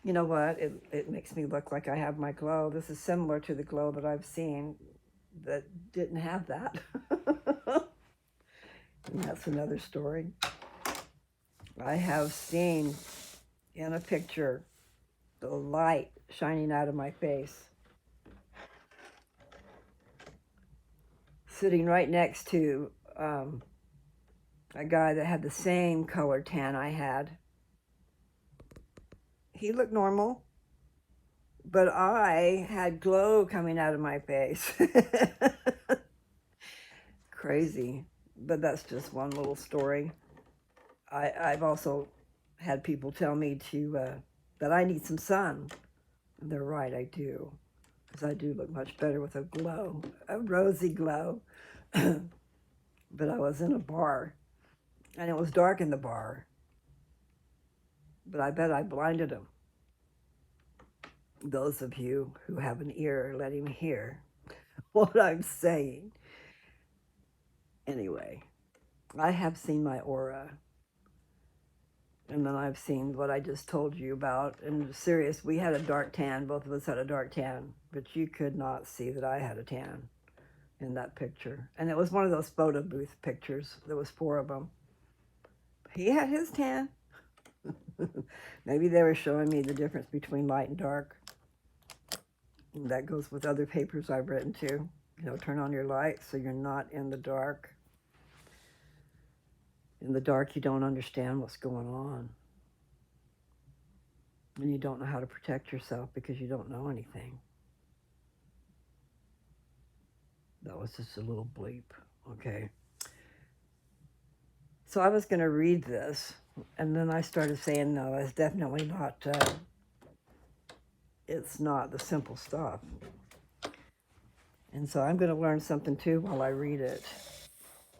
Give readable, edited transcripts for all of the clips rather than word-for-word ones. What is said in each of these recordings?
You know what? It makes me look like I have my glow. This is similar to the glow that I've seen that didn't have that. And that's another story. I have seen in a picture the light shining out of my face, sitting right next to a guy that had the same color tan I had. He looked normal, but I had glow coming out of my face. Crazy. But that's just one little story. I've also had people tell me that I need some sun. And they're right, I do. Because I do look much better with a glow, a rosy glow. But I was in a bar, and it was dark in the bar. But I bet I blinded them. Those of you who have an ear, let him hear what I'm saying. Anyway, I have seen my aura. And then I've seen what I just told you about. And serious, we had a dark tan. Both of us had a dark tan. But you could not see that I had a tan in that picture. And it was one of those photo booth pictures. There was 4 of them. He had his tan. Maybe they were showing me the difference between light and dark. And that goes with other papers I've written too. You know, turn on your light so you're not in the dark. In the dark, you don't understand what's going on. And you don't know how to protect yourself because you don't know anything. That was just a little bleep, okay? So I was going to read this, and then I started saying, no, it's definitely not, it's not the simple stuff. And so I'm going to learn something too while I read it.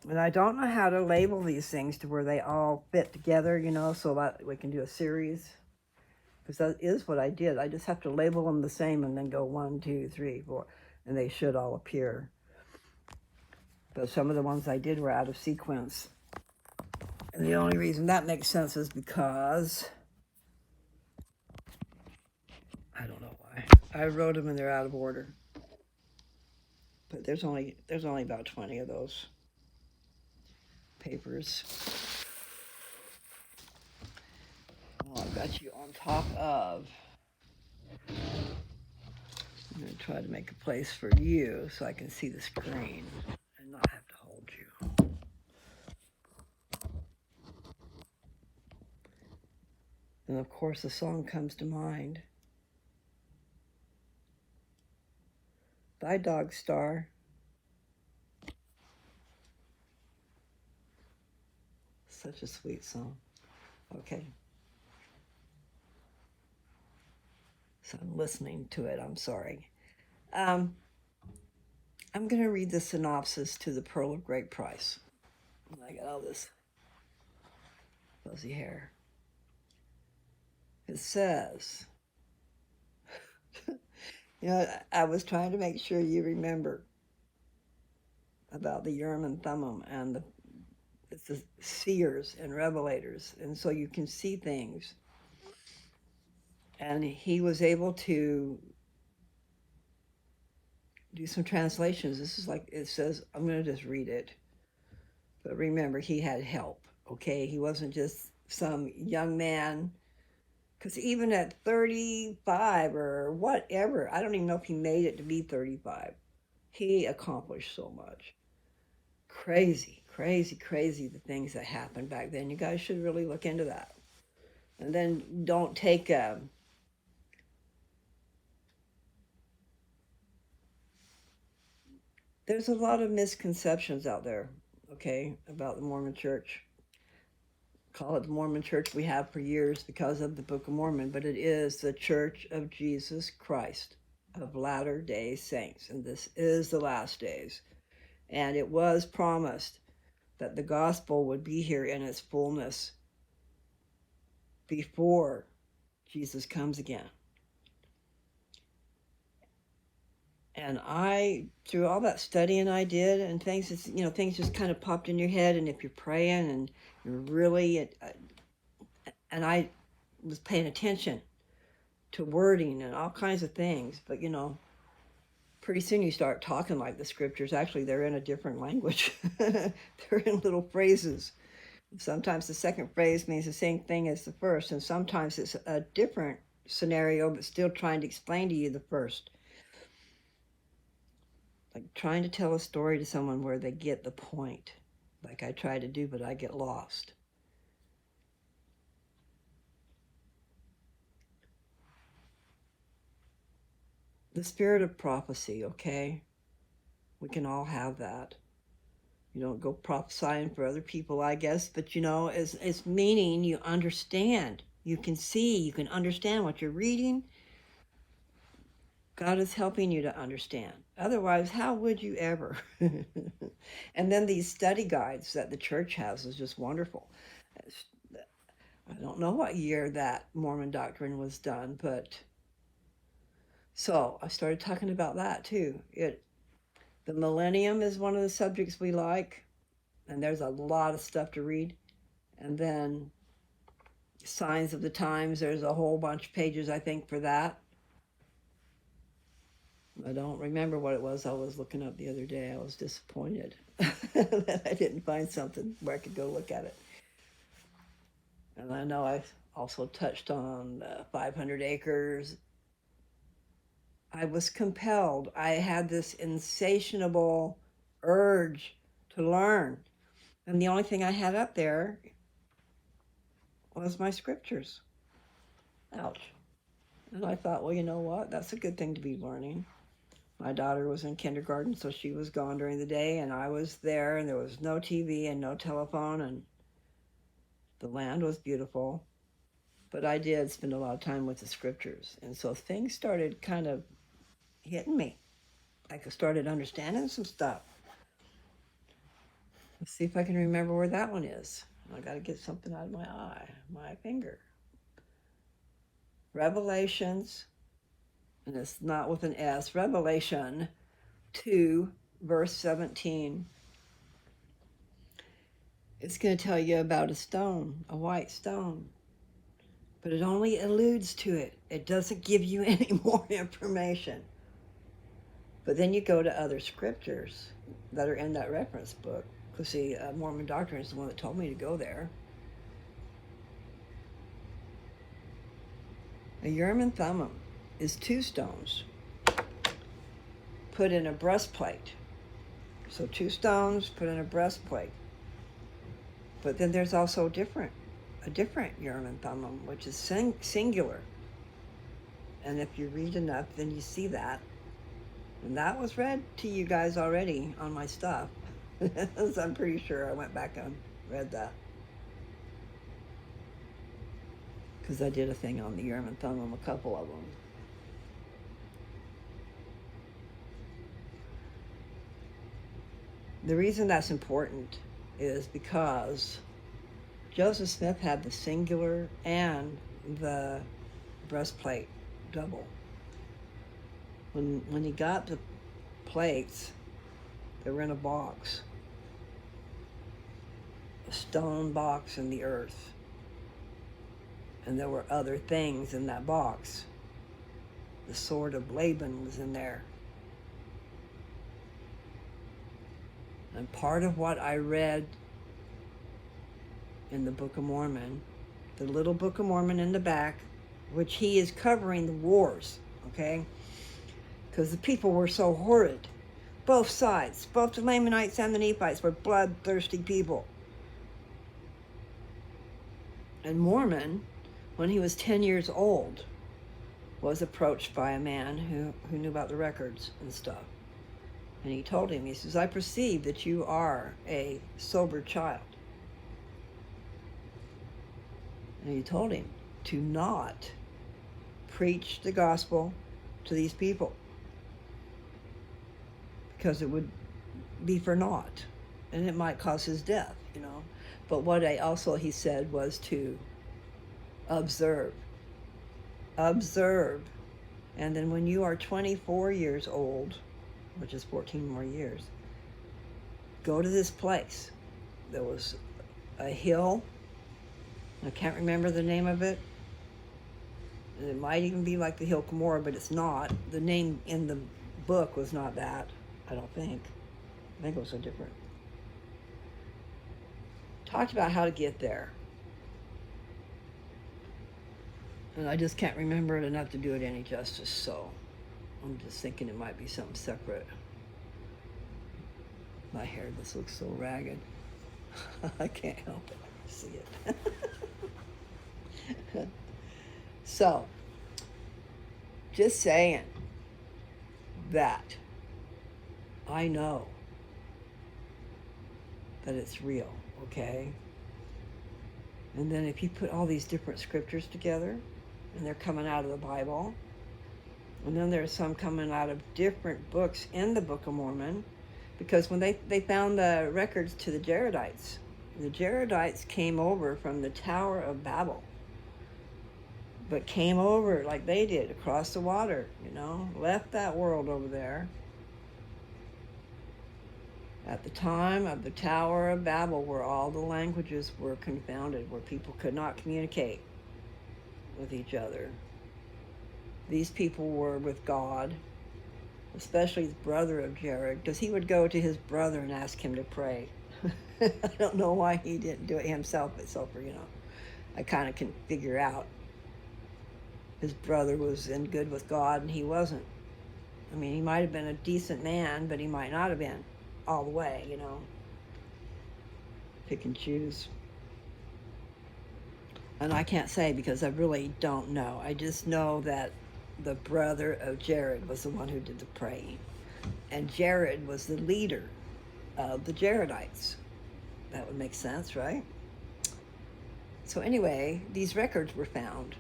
And I don't know how to label these things to where they all fit together, you know, so that we can do a series. Because that is what I did. I just have to label them the same and then go 1, 2, 3, 4, and they should all appear. But some of the ones I did were out of sequence. And the only reason that makes sense is because I don't know why. I wrote them and they're out of order. But there's only about 20 of those papers. Well, I've got you on top of. I'm going to try to make a place for you so I can see the screen and not have to hold you. And of course, the song comes to mind. Bye, Dog Star. Such a sweet song. Okay. So I'm listening to it. I'm sorry. I'm going to read the synopsis to The Pearl of Great Price. I got all this fuzzy hair. It says, you know, I was trying to make sure you remember about the Urim and Thummim and it's the seers and revelators, and so you can see things. And he was able to do some translations. This is like, it says, I'm going to just read it. But remember, he had help, okay? He wasn't just some young man. Because even at 35 or whatever, I don't even know if he made it to be 35. He accomplished so much. Crazy, crazy, crazy the things that happened back then. You guys should really look into that. And then don't take there's a lot of misconceptions out there, okay, about the Mormon Church. Call it the Mormon Church we have for years because of the Book of Mormon, but it is the Church of Jesus Christ of Latter-day Saints, and this is the last days. And it was promised that the gospel would be here in its fullness before Jesus comes again. And I, through all that studying I did and things, things just kind of popped in your head. And if you're praying and you're really, and I was paying attention to wording and all kinds of things. But pretty soon you start talking like the scriptures. Actually, they're in a different language. They're in little phrases. Sometimes the second phrase means the same thing as the first, and sometimes it's a different scenario, but still trying to explain to you the first. Like trying to tell a story to someone where they get the point, like I try to do, but I get lost. The spirit of prophecy, okay? We can all have that. You don't go prophesying for other people, I guess, but it's meaning you understand. You can see, you can understand what you're reading. God is helping you to understand. Otherwise, how would you ever? And then these study guides that the church has is just wonderful. I don't know what year that Mormon doctrine was done, but so I started talking about that too. The millennium is one of the subjects we like, and there's a lot of stuff to read. And then signs of the times, there's a whole bunch of pages, I think, for that. I don't remember what it was I was looking up the other day. I was disappointed that I didn't find something where I could go look at it. And I know I also touched on 500 acres. I was compelled. I had this insatiable urge to learn. And the only thing I had up there was my scriptures. Ouch. And I thought, well, you know what? That's a good thing to be learning. My daughter was in kindergarten, so she was gone during the day, and I was there, and there was no TV and no telephone, and the land was beautiful. But I did spend a lot of time with the scriptures. And so things started kind of hitting me. I started understanding some stuff. Let's see if I can remember where that one is. I got to get something out of my finger. Revelations, and it's not with an S, Revelation 2, verse 17. It's going to tell you about a stone, a white stone. But it only alludes to it. It doesn't give you any more information. But then you go to other scriptures that are in that reference book. Because see, Mormon Doctrine is the one that told me to go there. A Urim and Thummim is 2 stones put in a breastplate. So 2 stones put in a breastplate. But then there's also a different Urim and Thummim, which is singular. And if you read enough, then you see that. And that was read to you guys already on my stuff. So I'm pretty sure I went back and read that. Because I did a thing on the Urim and Thummim, a couple of them. The reason that's important is because Joseph Smith had the singular and the breastplate double. When he got the plates, they were in a box, a stone box in the earth. And there were other things in that box. The sword of Laban was in there. And part of what I read in the Book of Mormon, the little Book of Mormon in the back, which he is covering the wars, okay? Because the people were so horrid. Both sides, both the Lamanites and the Nephites were bloodthirsty people. And Mormon, when he was 10 years old, was approached by a man who knew about the records and stuff. And he told him, he says, I perceive that you are a sober child. And he told him to not preach the gospel to these people, because it would be for naught, and it might cause his death, But what he said was to observe. And then when you are 24 years old, which is 14 more years, go to this place. There was a hill, I can't remember the name of it, And it might even be like the Hill Cumorah, but it's not. The name in the book was not that, I don't think. I think it was so different. Talked about how to get there. And I just can't remember it enough to do it any justice, so I'm just thinking it might be something separate. My hair just looks so ragged. I can't help it. I see it. So, just saying that I know that it's real, okay? And then if you put all these different scriptures together, and they're coming out of the Bible, and then there's some coming out of different books in the Book of Mormon, because when they found the records to the Jaredites came over from the Tower of Babel, but came over like they did across the water, left that world over there. At the time of the Tower of Babel, where all the languages were confounded, where people could not communicate with each other. These people were with God, especially the brother of Jared, because he would go to his brother and ask him to pray. I don't know why he didn't do it himself, but so for, I kind of can figure out. His brother was in good with God and he wasn't. I mean, he might have been a decent man, but he might not have been all the way, Pick and choose. And I can't say because I really don't know. I just know that the brother of Jared was the one who did the praying. And Jared was the leader of the Jaredites. That would make sense, right? So anyway, these records were found.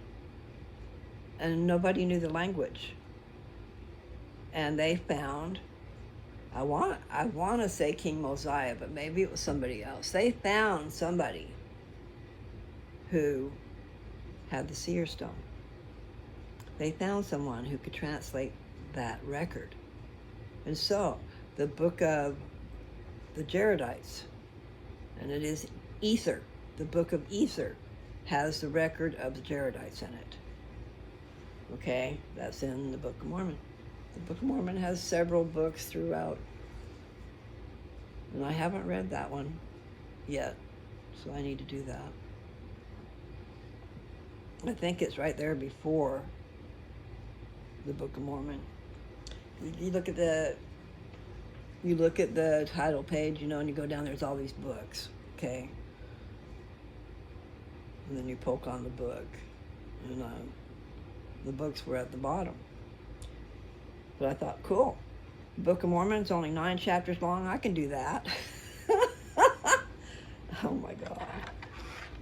And nobody knew the language. And they found, I want to say King Mosiah, but maybe it was somebody else. They found somebody who had the seer stone. They found someone who could translate that record. And so, the book of the Jaredites, and it is Ether, the book of Ether, has the record of the Jaredites in it. Okay, that's in the Book of Mormon. The Book of Mormon has several books throughout. And I haven't read that one yet, so I need to do that. I think it's right there before the Book of Mormon. You look at the title page, and you go down, there's all these books, okay? And then you poke on the book, and the books were at the bottom. But I thought, cool. The Book of Mormon is only 9 chapters long. I can do that. Oh my God.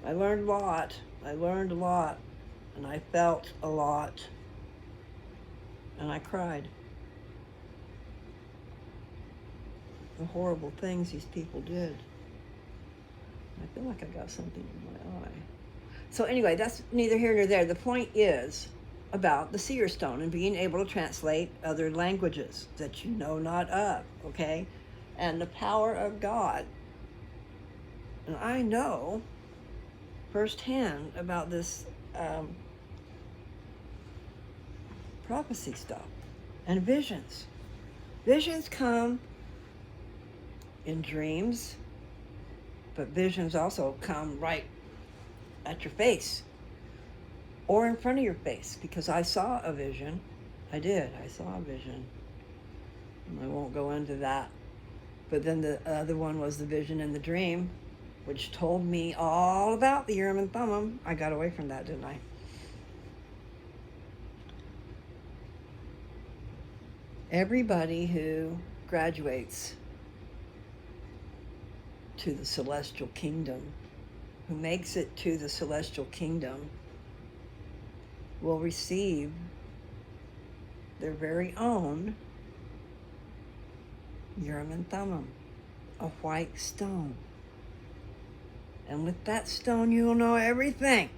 I learned a lot. And I felt a lot. And I cried. The horrible things these people did. I feel like I got something in my eye. So anyway, that's neither here nor there. The point is about the seer stone and being able to translate other languages that you know not of, okay? And the power of God. And I know firsthand about this prophecy stuff and visions. Visions come in dreams, but visions also come right at your face or in front of your face, because I saw a vision. I saw a vision. And I won't go into that. But then the other one was the vision in the dream, which told me all about the Urim and Thummim. I got away from that, didn't I? Everybody who graduates to the celestial kingdom, who makes it to the celestial kingdom, will receive their very own Urim and Thummim, a white stone. And with that stone, you will know everything.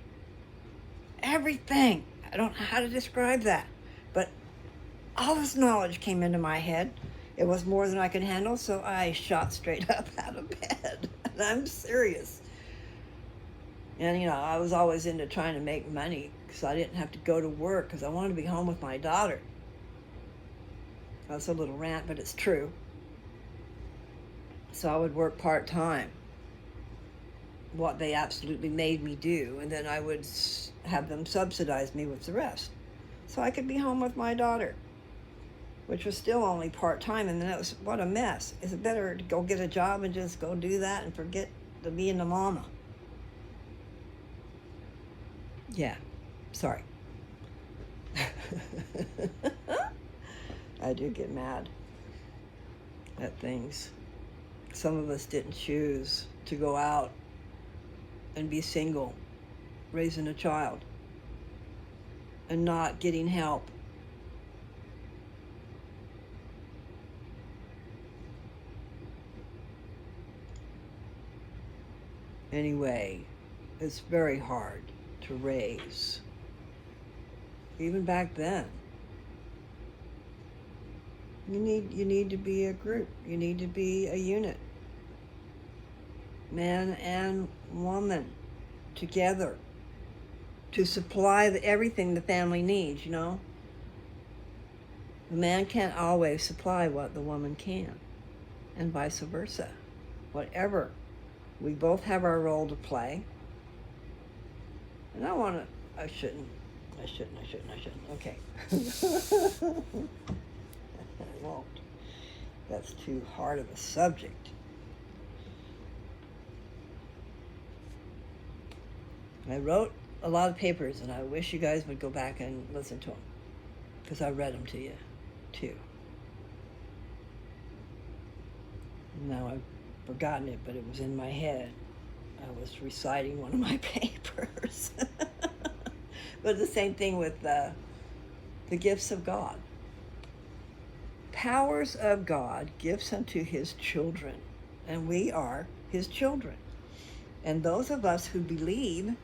Everything. I don't know how to describe that. But all this knowledge came into my head. It was more than I could handle, so I shot straight up out of bed. And I'm serious. And, I was always into trying to make money because I didn't have to go to work because I wanted to be home with my daughter. That's a little rant, but it's true. So I would work part-time, what they absolutely made me do, and then I would have them subsidize me with the rest. So I could be home with my daughter, which was still only part-time, and then it was, what a mess. Is it better to go get a job and just go do that and forget to being a mama? Yeah, sorry. I do get mad at things. Some of us didn't choose to go out and be single, raising a child, and not getting help. Anyway, it's very hard to raise. Even back then. You need to be a group. You need to be a unit. Man and woman together to supply everything the family needs, you know? The man can't always supply what the woman can, and vice versa. Whatever. We both have our role to play. And I shouldn't. Okay. I won't. That's too hard of a subject. I wrote a lot of papers, and I wish you guys would go back and listen to them, because I read them to you, too. Now I've forgotten it, but it was in my head. I was reciting one of my papers. But the same thing with the gifts of God. Powers of God, gifts unto his children, and we are his children. And those of us who believe,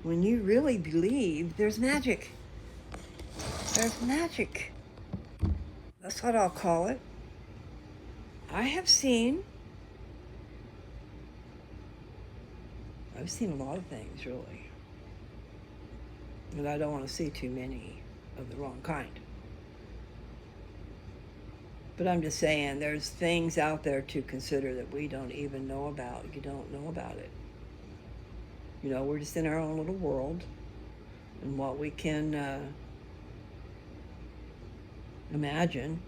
when you really believe, there's magic. There's magic. That's what I'll call it. I've seen a lot of things, really. And I don't want to see too many of the wrong kind. But I'm just saying, there's things out there to consider that we don't even know about. You don't know about it. You know, we're just in our own little world. And what we can imagine.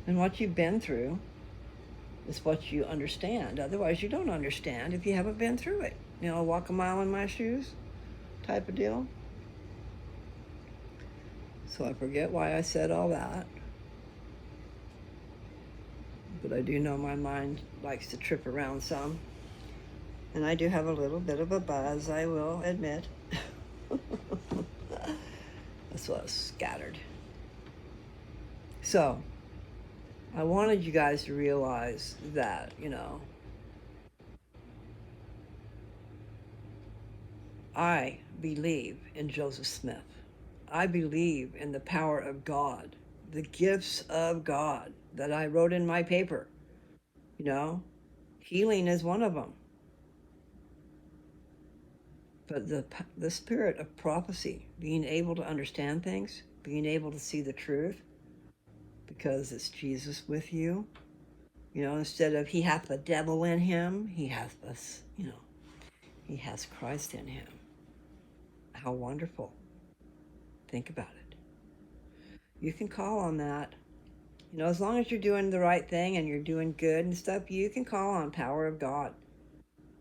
And what you've been through is what you understand. Otherwise, you don't understand if you haven't been through it. You know, walk a mile in my shoes type of deal. So I forget why I said all that. But I do know my mind likes to trip around some. And I do have a little bit of a buzz, I will admit. That's why I was scattered. So, I wanted you guys to realize that, you know, I believe in Joseph Smith. I believe in the power of God, the gifts of God that I wrote in my paper. You know, healing is one of them. But the spirit of prophecy, being able to understand things, being able to see the truth, because it's Jesus with you. You know, instead of he hath the devil in him, he hath us, you know, he has Christ in him. How wonderful. Think about it. You can call on that. You know, as long as you're doing the right thing and you're doing good and stuff, you can call on power of God.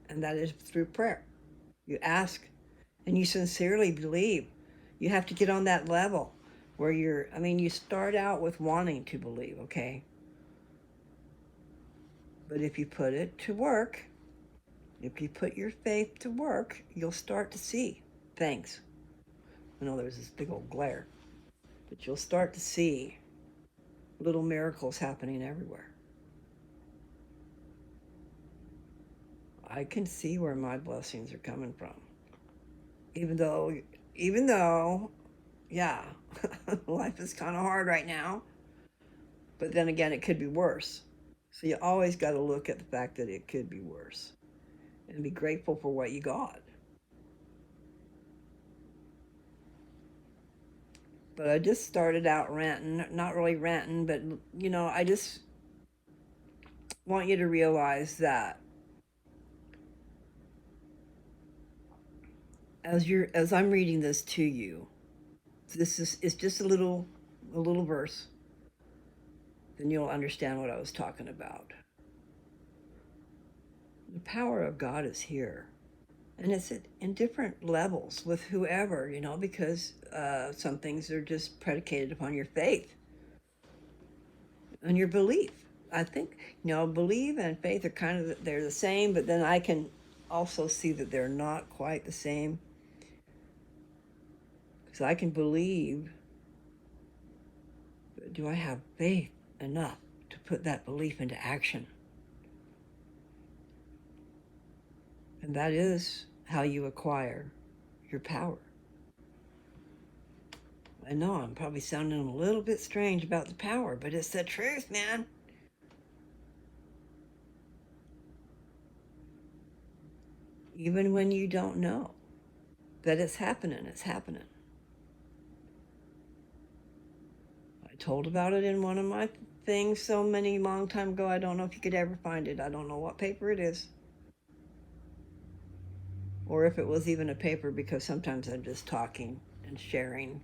And that is through prayer. You ask and you sincerely believe. You have to get on that level where you start out with wanting to believe, okay? But if you put it to work, if you put your faith to work, you'll start to see things. I know there's this big old glare, but you'll start to see little miracles happening everywhere. I can see where my blessings are coming from. Even though, yeah, life is kind of hard right now. But then again, it could be worse. So you always got to look at the fact that it could be worse. and be grateful for what you got. But I just started out ranting, not really ranting, but I just want you to realize that as I'm reading this to you, this is it's just a little verse, then you'll understand what I was talking about. The power of God is here. And it's in different levels with whoever, because some things are just predicated upon your faith and your belief. I think, believe and faith are they're the same, but then I can also see that they're not quite the same. Because I can believe, but do I have faith enough to put that belief into action? And that is how you acquire your power. I know I'm probably sounding a little bit strange about the power, but it's the truth, man. Even when you don't know that it's happening, it's happening. I told about it in one of my things so many long time ago. I don't know if you could ever find it. I don't know what paper it is, or if it was even a paper, because sometimes I'm just talking and sharing.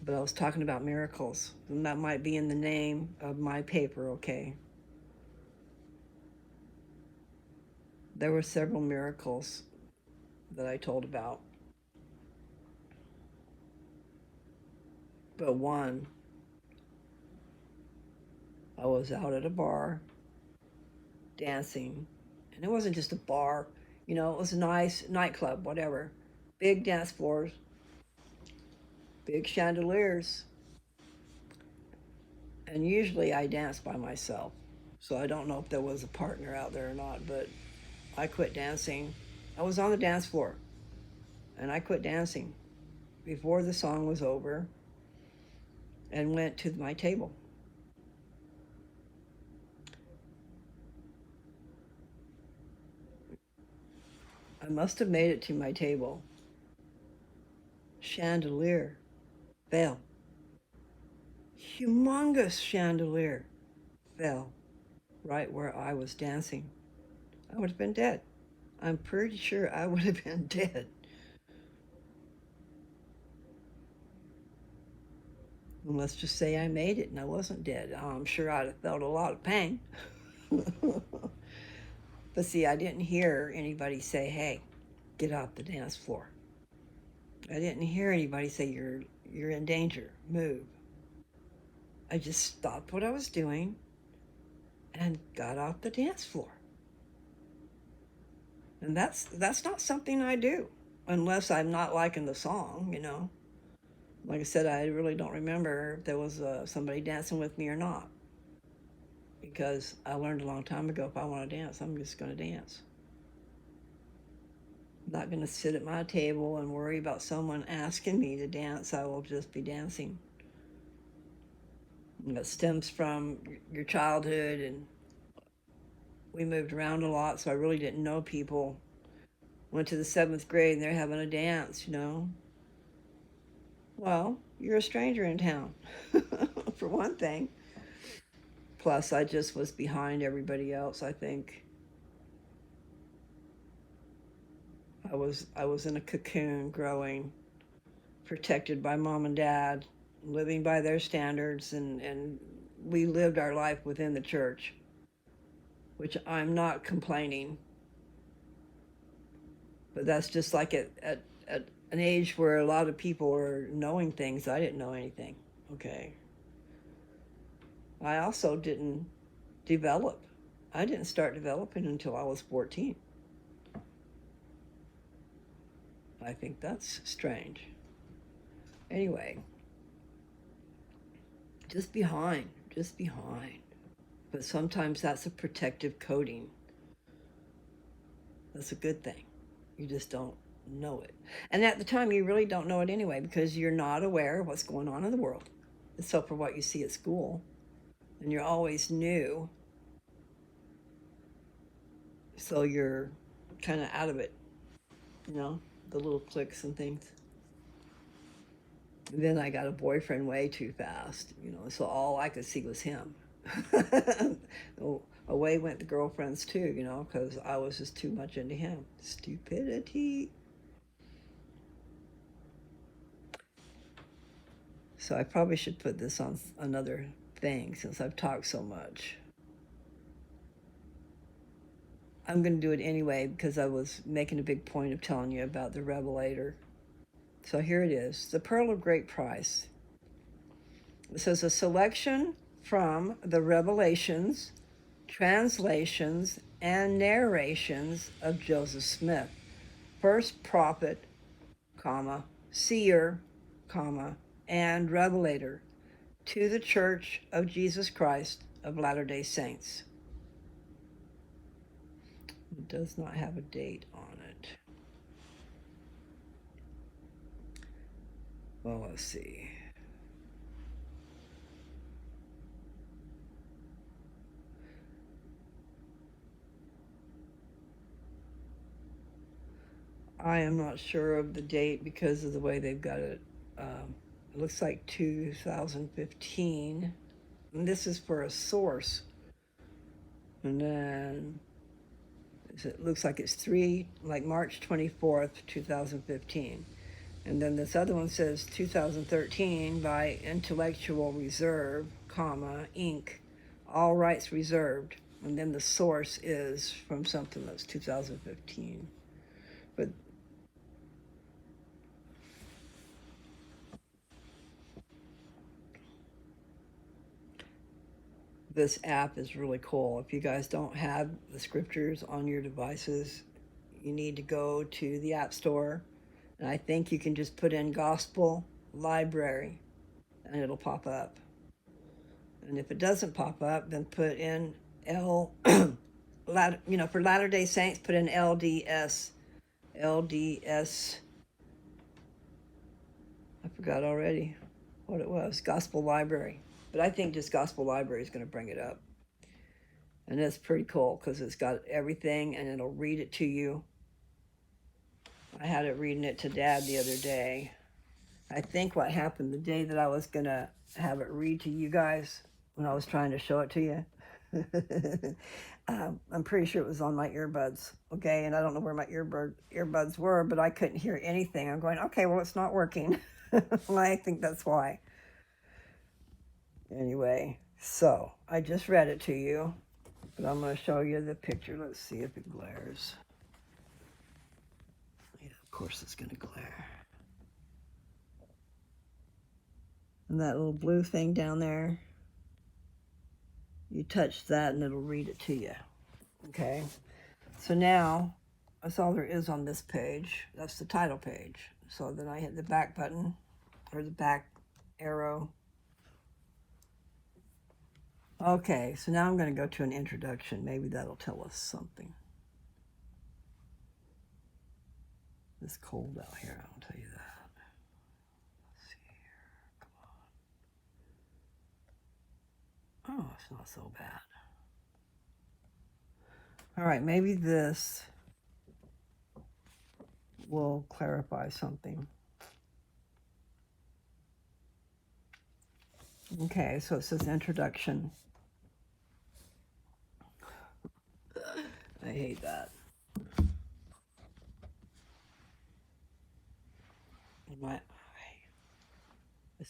But I was talking about miracles, and that might be in the name of my paper, okay? There were several miracles that I told about. But one, I was out at a bar dancing, and it wasn't just a bar, it was a nice nightclub, whatever. Big dance floors, big chandeliers, and usually I dance by myself. So I don't know if there was a partner out there or not, but I quit dancing. I was on the dance floor, and I quit dancing before the song was over and went to my table. I must have made it to my table. Chandelier fell. Humongous chandelier fell right where I was dancing. I would have been dead. I'm pretty sure I would have been dead. And let's just say I made it and I wasn't dead. I'm sure I'd have felt a lot of pain. But see, I didn't hear anybody say, hey, get off the dance floor. I didn't hear anybody say, you're in danger, move. I just stopped what I was doing and got off the dance floor. And that's not something I do unless I'm not liking the song, Like I said, I really don't remember if there was somebody dancing with me or not, because I learned a long time ago, if I want to dance, I'm just going to dance. I'm not going to sit at my table and worry about someone asking me to dance. I will just be dancing. And it stems from your childhood, and we moved around a lot, so I really didn't know people. Went to the 7th grade and they're having a dance, Well, you're a stranger in town, for one thing. Plus, I just was behind everybody else, I think. I was in a cocoon growing, protected by mom and dad, living by their standards, and we lived our life within the church, which I'm not complaining. But that's just like at an age where a lot of people are knowing things. I didn't know anything. Okay. I also didn't develop. I didn't start developing until I was 14. I think that's strange. Anyway, just behind. But sometimes that's a protective coating. That's a good thing. You just don't know it. And at the time, you really don't know it anyway, because you're not aware of what's going on in the world, except for what you see at school. And you're always new. So you're kind of out of it, the little clicks and things. And then I got a boyfriend way too fast, so all I could see was him. Away went the girlfriends too, because I was just too much into him. Stupidity. So I probably should put this on another thing since I've talked so much. I'm going to do it anyway because I was making a big point of telling you about the Revelator. So here it is, the Pearl of Great Price. It says a selection from the Revelations, translations, and narrations of Joseph Smith, first prophet, comma, seer, comma, and revelator to the Church of Jesus Christ of Latter-day Saints. It does not have a date on it. Well, let's see. I am not sure of the date because of the way they've got it. It looks like 2015. And this is for a source. And then it looks like it's like March 24th, 2015. And then this other one says 2013 by Intellectual Reserve, comma, Inc., all rights reserved. And then the source is from something that's 2015. But this app is really cool. If you guys don't have the scriptures on your devices, you need to go to the App Store. And I think you can just put in Gospel Library and it'll pop up. And if it doesn't pop up, then put in for Latter-day Saints, put in LDS. LDS. I forgot already what it was. Gospel Library. But I think just Gospel Library is going to bring it up. And it's pretty cool because it's got everything and it'll read it to you. I had it reading it to Dad the other day. I think what happened the day that I was going to have it read to you guys when I was trying to show it to you. I'm pretty sure it was on my earbuds, okay? And I don't know where my earbuds were, but I couldn't hear anything. I'm going, okay, well, it's not working. Well, I think that's why. Anyway, so I just read it to you, but I'm going to show you the picture. Let's see if it glares. Yeah, of course it's going to glare. And that little blue thing down there, you touch that and it'll read it to you. Okay, so now that's all there is on this page. That's the title page. So then I hit the back button or the back arrow. Okay, so now I'm going to go to an introduction. Maybe that'll tell us something. It's cold out here, I'll tell you that. Let's see here. Come on. Oh, it's not so bad. All right, maybe this will clarify something. Okay, so it says introduction. I hate that. I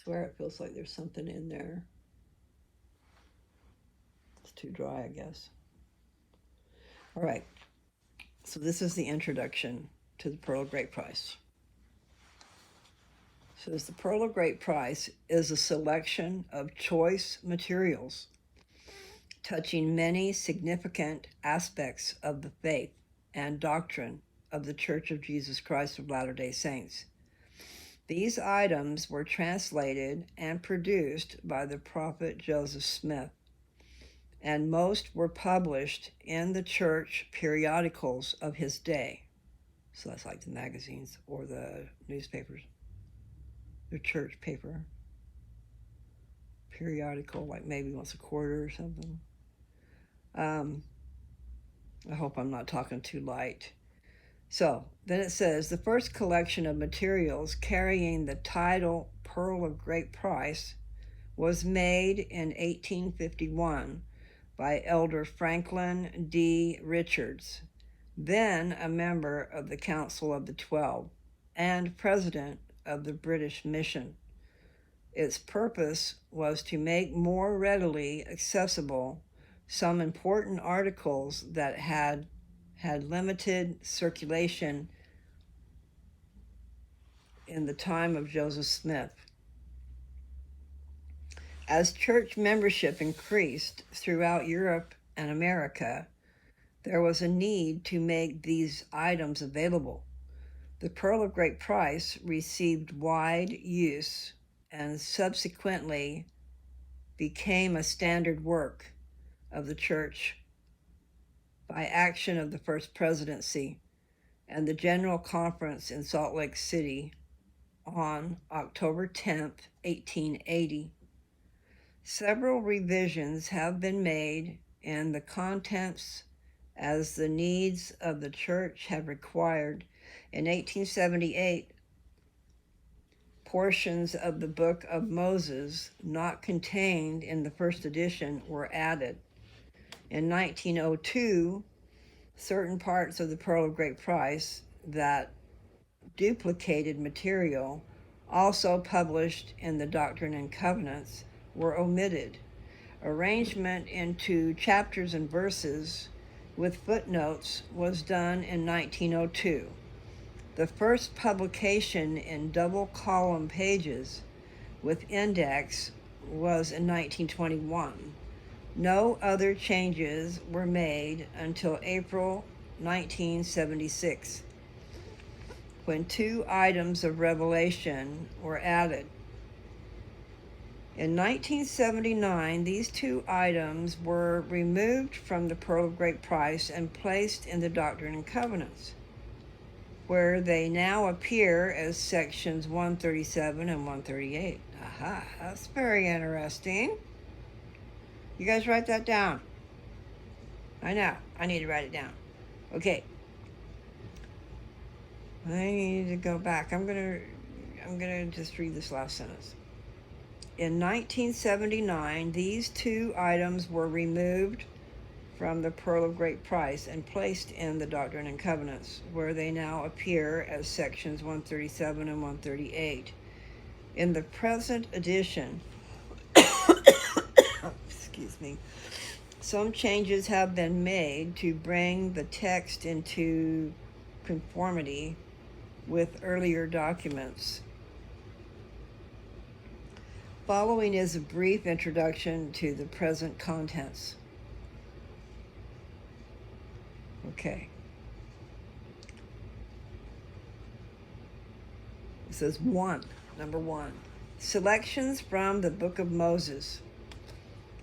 swear it feels like there's something in there. It's too dry, I guess. All right, so this is the introduction to the Pearl of Great Price. So the Pearl of Great Price is a selection of choice materials touching many significant aspects of the faith and doctrine of the Church of Jesus Christ of Latter-day Saints. These items were translated and produced by the prophet Joseph Smith, and most were published in the church periodicals of his day. So that's like the magazines or the newspapers, the church paper, periodical, like maybe once a quarter or something. I hope I'm not talking too light. So then it says the first collection of materials carrying the title Pearl of Great Price was made in 1851 by Elder Franklin D. Richards, then a member of the Council of the 12 and president of the British Mission. Its purpose was to make more readily accessible some important articles that had limited circulation in the time of Joseph Smith. As church membership increased throughout Europe and America, there was a need to make these items available. The Pearl of Great Price received wide use and subsequently became a standard work of the church by action of the First Presidency and the General Conference in Salt Lake City on October 10th, 1880. Several revisions have been made in the contents as the needs of the church have required. In 1878, portions of the Book of Moses not contained in the first edition were added. In 1902, certain parts of the Pearl of Great Price that duplicated material also published in the Doctrine and Covenants were omitted. Arrangement into chapters and verses with footnotes was done in 1902. The first publication in double column pages with index was in 1921. No other changes were made until April 1976, when 2 items of Revelation were added. In 1979, these 2 items were removed from the Pearl of Great Price and placed in the Doctrine and Covenants, where they now appear as sections 137 and 138. Aha, that's very interesting. You guys write that down. I know, I need to write it down. Okay. I need to go back. I'm gonna just read this last sentence. In 1979, these 2 items were removed from the Pearl of Great Price and placed in the Doctrine and Covenants, where they now appear as sections 137 and 138. In the present edition, excuse me, some changes have been made to bring the text into conformity with earlier documents. Following is a brief introduction to the present contents. Okay. It says number 1. Selections from the Book of Moses.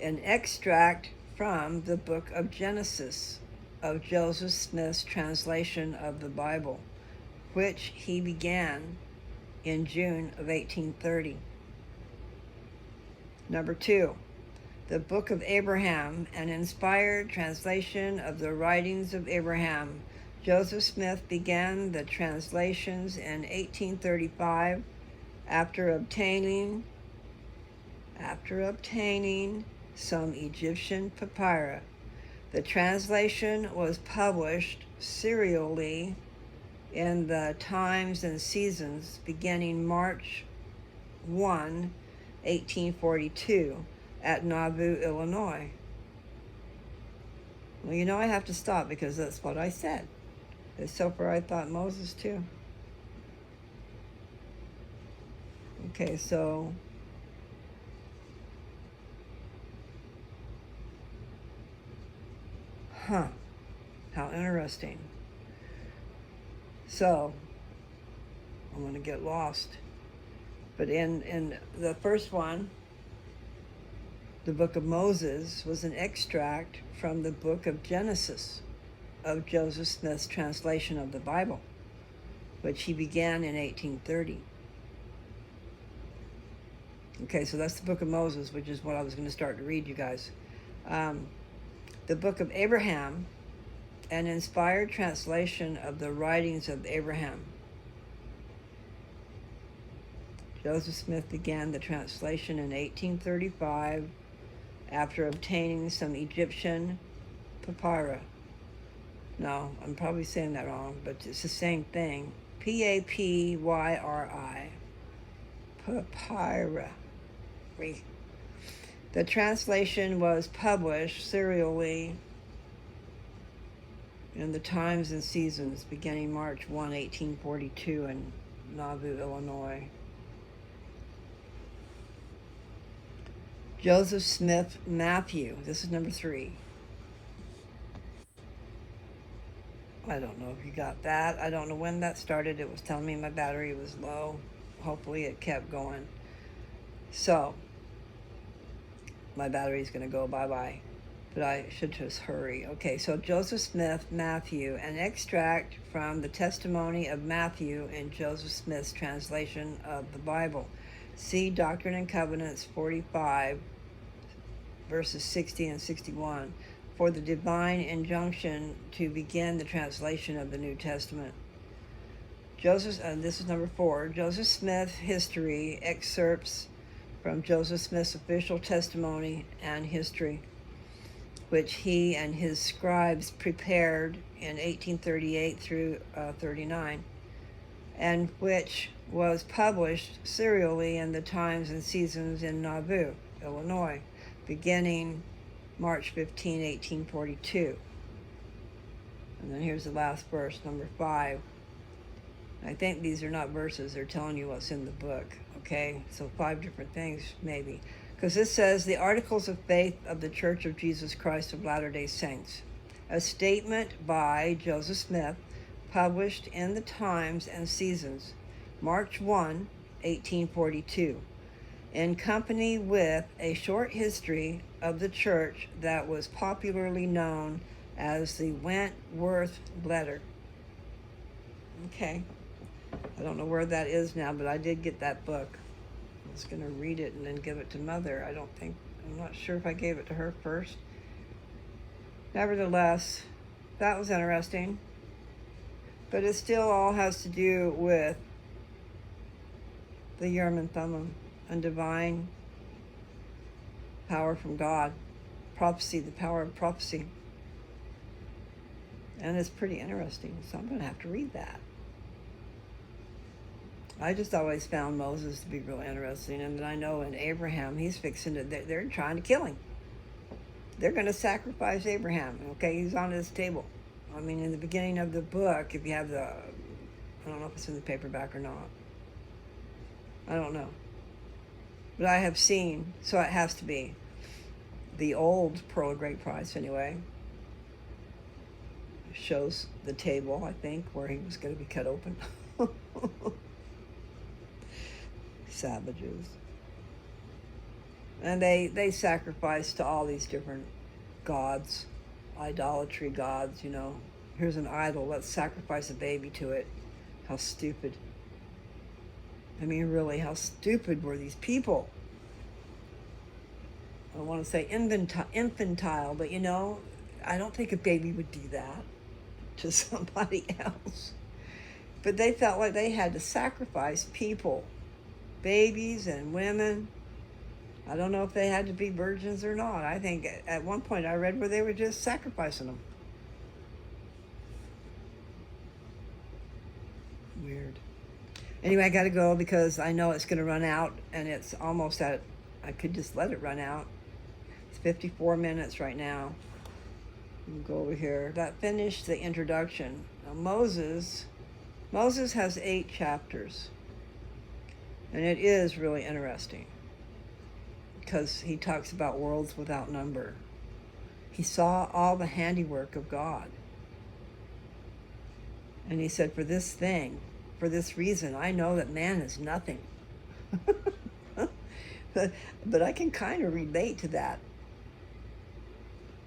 An extract from the Book of Genesis of Joseph Smith's translation of the Bible, which he began in June of 1830. Number 2, the Book of Abraham, an inspired translation of the writings of Abraham. Joseph Smith began the translations in 1835 after obtaining some Egyptian papyri. The translation was published serially in the Times and Seasons beginning March 1, 1842 at Nauvoo, Illinois. Well, you know I have to stop because that's what I said. So far I thought Moses too. Okay, so how interesting. So I'm going to get lost. But in the first one, the Book of Moses was an extract from the Book of Genesis of Joseph Smith's translation of the Bible, which he began in 1830. Okay, so that's the Book of Moses, which is what I was going to start to read, you guys. The Book of Abraham, an inspired translation of the writings of Abraham. Joseph Smith began the translation in 1835 after obtaining some Egyptian papyri. No, I'm probably saying that wrong, but it's the same thing. Papyri. Papyri. The translation was published serially in the Times and Seasons beginning March 1, 1842 in Nauvoo, Illinois. Joseph Smith Matthew. This is number 3. I don't know if you got that. I don't know when that started. It was telling me my battery was low. Hopefully it kept going. So, my battery's going to go bye-bye. But I should just hurry. Okay, so Joseph Smith Matthew, an extract from the testimony of Matthew in Joseph Smith's translation of the Bible. See Doctrine and Covenants 45, verses 60 and 61, for the divine injunction to begin the translation of the New Testament. This is number 4. Joseph Smith History, excerpts from Joseph Smith's official testimony and history, which he and his scribes prepared in 1838 through 39, and which was published serially in the Times and Seasons in Nauvoo, Illinois, beginning March 15, 1842. And then here's the last verse, number 5. I think these are not verses, they're telling you what's in the book, okay? So 5 different things, maybe. Because this says, the Articles of Faith of the Church of Jesus Christ of Latter-day Saints. A statement by Joseph Smith, published in the Times and Seasons, March 1, 1842, in company with a short history of the church that was popularly known as the Wentworth Letter. Okay. I don't know where that is now, but I did get that book. I was going to read it and then give it to Mother. I'm not sure if I gave it to her first. Nevertheless, that was interesting. But it still all has to do with the Urim and Thummim and divine power from God. Prophecy, the power of prophecy. And it's pretty interesting, so I'm going to have to read that. I just always found Moses to be really interesting, and I know in Abraham, he's fixing to, they're trying to kill him. They're going to sacrifice Abraham, okay? He's on his table. I mean, in the beginning of the book, if you have I don't know if it's in the paperback or not. I don't know. But I have seen, so it has to be the old Pearl of Great Price anyway. Shows the table, I think, where he was going to be cut open. Savages. And they sacrifice to all these different gods, idolatry gods, you know. Here's an idol, let's sacrifice a baby to it. How stupid. I mean, really, how stupid were these people? I don't want to say infantile, but you know, I don't think a baby would do that to somebody else. But they felt like they had to sacrifice people, babies and women. I don't know if they had to be virgins or not. I think at one point I read where they were just sacrificing them. Weird. Anyway, I got to go because I know it's going to run out, and it's almost at, I could just let it run out. It's 54 minutes right now. Go over here. That finished the introduction. Now Moses has 8 chapters, and it is really interesting because he talks about worlds without number. He saw all the handiwork of God, and he said, for this reason, I know that man is nothing. but I can kind of relate to that.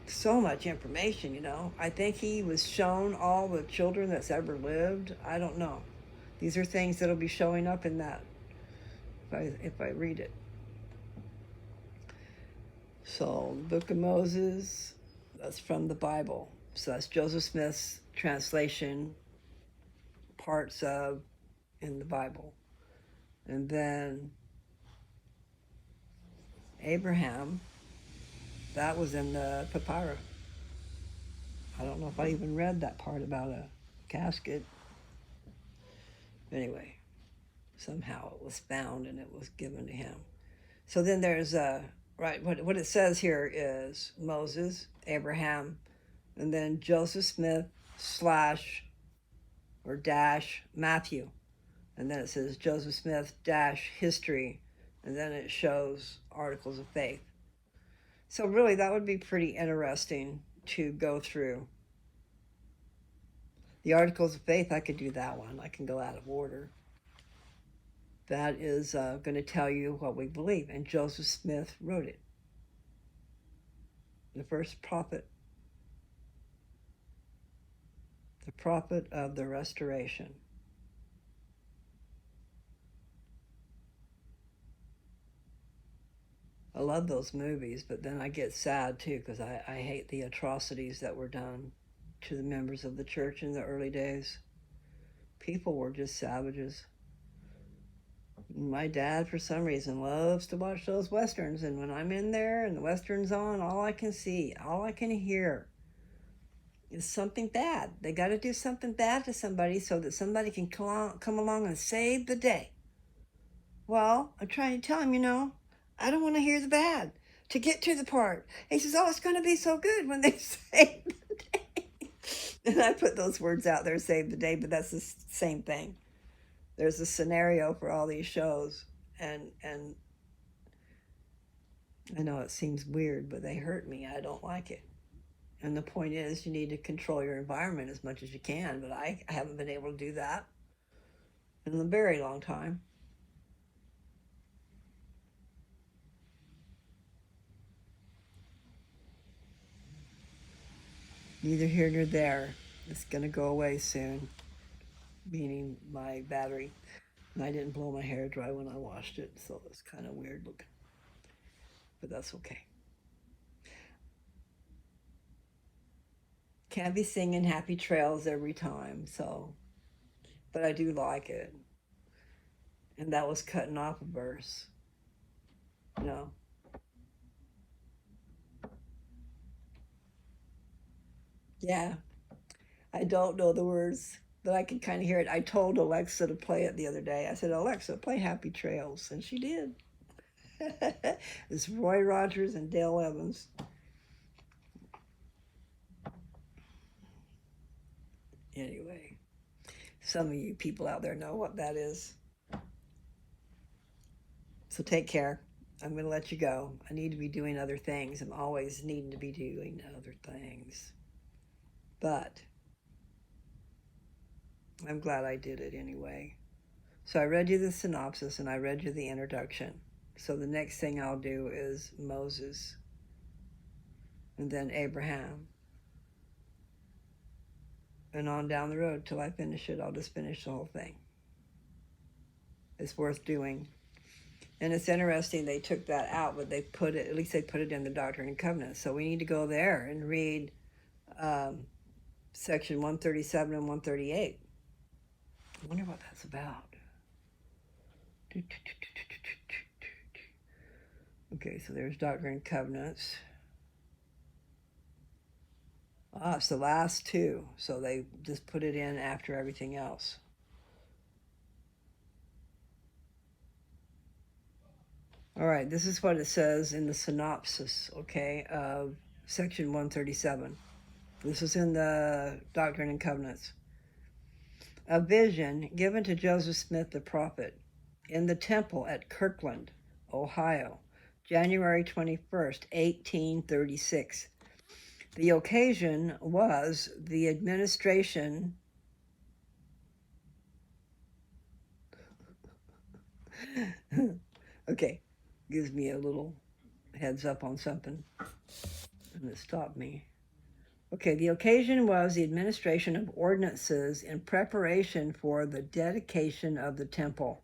So much information, you know. I think he was shown all the children that's ever lived. I don't know. These are things that'll be showing up in that if I read it. So, the Book of Moses, that's from the Bible. So that's Joseph Smith's translation, parts of in the Bible. And then Abraham, that was in the papyrus. I don't know if I even read that part about a casket. Anyway, somehow it was found and it was given to him. So then there's right, what it says here is Moses, Abraham, and then Joseph Smith slash or dash Matthew. And then it says Joseph Smith dash history. And then it shows articles of faith. So really that would be pretty interesting to go through. The articles of faith, I could do that one. I can go out of order. That is going to tell you what we believe. And Joseph Smith wrote it. The first prophet. The prophet of the restoration. I love those movies, but then I get sad too because I hate the atrocities that were done to the members of the church in the early days. People were just savages. My dad, for some reason, loves to watch those westerns, and when I'm in there and the western's on, all I can see, all I can hear is something bad. They got to do something bad to somebody so that somebody can come along and save the day. Well, I'm trying to tell him, I don't want to hear the bad. To get to the part, he says, "Oh, it's going to be so good when they save the day." And I put those words out there, "save the day," but that's the same thing. There's a scenario for all these shows, and I know it seems weird, but they hurt me. I don't like it. And the point is, you need to control your environment as much as you can, but I haven't been able to do that in a very long time. Neither here nor there. It's going to go away soon, meaning my battery. And I didn't blow my hair dry when I washed it, so it's kind of weird looking. But that's okay. Can't be singing Happy Trails every time, so. But I do like it. And that was cutting off a verse. No. Yeah. I don't know the words, but I can kind of hear it. I told Alexa to play it the other day. I said, "Alexa, play Happy Trails." And she did. It's Roy Rogers and Dale Evans. Anyway, some of you people out there know what that is. So take care. I'm going to let you go. I need to be doing other things. I'm always needing to be doing other things. But I'm glad I did it anyway. So I read you the synopsis and I read you the introduction. So the next thing I'll do is Moses and then Abraham. And on down the road till I finish it, I'll just finish the whole thing. It's worth doing. And it's interesting they took that out, but they put it, at least they put it in the Doctrine and Covenants. So we need to go there and read section 137 and 138. I wonder what that's about. Okay, so there's Doctrine and Covenants. It's the last two, so they just put it in after everything else. All right, this is what it says in the synopsis, okay, of section 137. This is in the Doctrine and Covenants. A vision given to Joseph Smith the prophet in the temple at Kirkland, Ohio, January 21st, 1836. The occasion was the administration okay, gives me a little heads up on something, and it stopped me. Okay, the occasion was the administration of ordinances in preparation for the dedication of the temple.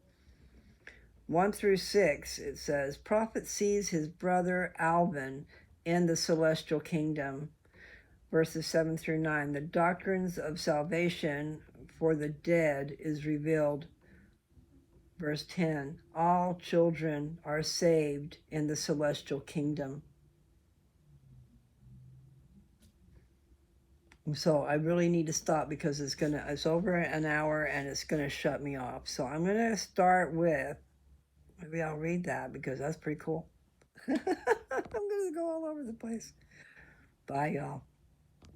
1 through 6, it says, prophet sees his brother Alvin in the celestial kingdom. verses 7 through 9. The doctrines of salvation for the dead is revealed. Verse 10. All children are saved in the celestial kingdom. So I really need to stop because it's over an hour and it's gonna shut me off. So I'm gonna start with, maybe I'll read that because that's pretty cool. I'm gonna go all over the place. Bye, y'all.